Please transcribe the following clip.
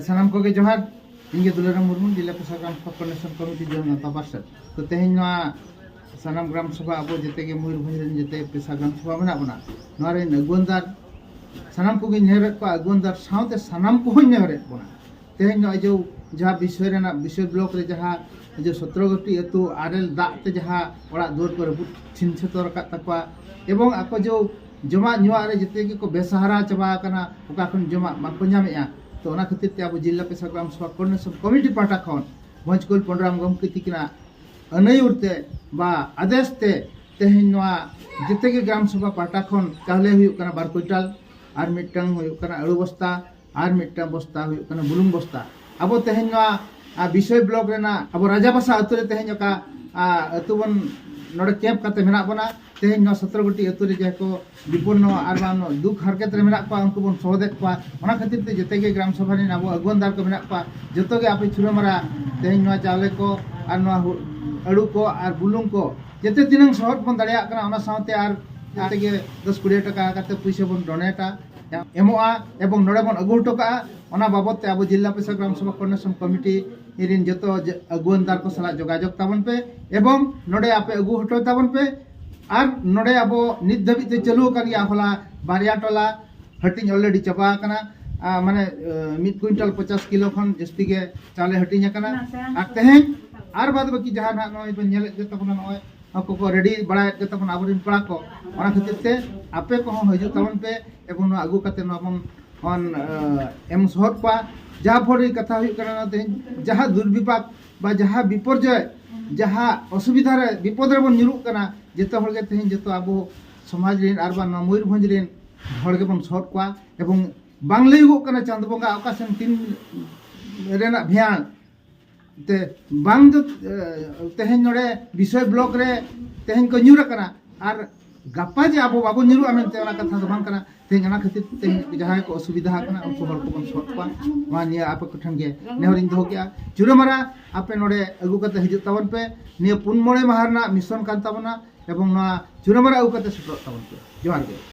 सानाम को के जोहार इंगे दुलाराम मुर्मू जिला प्रशासन ग्राम सभा कोऑर्डिनेशन कमिटी जो नता पार्षद तो तेहेन सानाम ग्राम सभा अब जेते के मयूरभंज जेते पेशा ग्राम सभा मेना बना नोरे अगुनदार सानाम को नेहरेत को अगुनदार साउते सानाम को नेहरेत बना तेहेन जो जहाँ विषय ब्लॉक रे जहाँ जो 17 गोटी अतु आरेल दाते जहाँ ओड़ा दुआर को रबुट छिन छतर का तकवा एवं आको जो जमा नुआ रे जेते को बेसहारा चबा कना ओका खन जमा बाको ᱧᱟᱢᱮᱜᱼᱟ तो ओना खातिर ते अब जिला पेशा ग्राम सभा कोऑर्डिनेशन कमिटी पाटा खन भंजकुल पंडराम गमके तिकिना अनयुरते बा आदेशते तेहेन नोआ जेते के ग्राम सभा पाटा खन कहले हुयु कना 2 क्विंटल आर मिटटांग हुयु कना अळु बस्ता आर मिटटांग बस्ता हुयु कना बुलुंग बस्ता अब तेहेन नोआ विषय ब्लॉक रेना अब राजाबासा अतु रे तेहेन का अतु बन नोडे कैंप काते मेना बना तेहेन 17 गोटी अतु रे जको विपन्न आर दुख हरकत रे मेना पा उनको बन सहदेक पा ओना खातिर ते जते के ग्राम सभा रे अब अगुनदार को मेना पा जतो के आपे छुरमरा तेहेन चावले को आर अड़ू को आर बुलुंग को जते तिनंग सहत बन दाड़िया कना ओना साथे आर आते के 10-20 टका काते पैसा बन डोनेटा एमोआ एवं नोडे बन अगु टका ओना बाबत ते अब जिला पेशा ग्राम सभा कोऑर्डिनेशन कमिटी इरिन जतो अगुनदार को सला जोगाजोग ताबन पे एवं नोडे आपे अगु हटो ताबन पे और नोडे अब नित धाबीते चालू कर गया होला बारिया टोला हटिंग ऑलरेडी चबा कना माने 1 क्विंटल 50 किलो खन जस्ती के चाले हटिंग कना और तेहेन और बाद बाकी जहां ना नय बन नेले के तबन नय ako ko ready bada ke tabon aburin pala ko ona khatir te ape ko hiju tabon pe ebon agu kate no amon on em short pa jaha phori katha hui kana na te jaha durbipak ba jaha biporjoy jaha असुविधा रे विपद रे बन Niru kana जेतो हर के तेहेन जेतो आबो समाज रे आर बा मयूरभंज रे हर के बन शॉर्ट kwa एवं बांगले गो kana चांद बंगा ओकासन 3 रेना भियान ते बांग जो तेहेन नोडे विषय ब्लॉक रे तेहेन को न्यूर कना आर गप्पा जे आबो बाबो न्यूर आमेन ते ओना कथा बांग कना तेहेन ओना खातिर तेहेन जहां को असुविधा कना उनको हर को बन शॉर्ट पा मानिया आप को ठंगे नेहरिन दो गया चुरमरा आपे नोडे अगु कते हिजु तावन पे निया 3 माहरना मिशन कान ताबना एवं ना चुरमरा अगु कते सटो तावन पे जोहार के।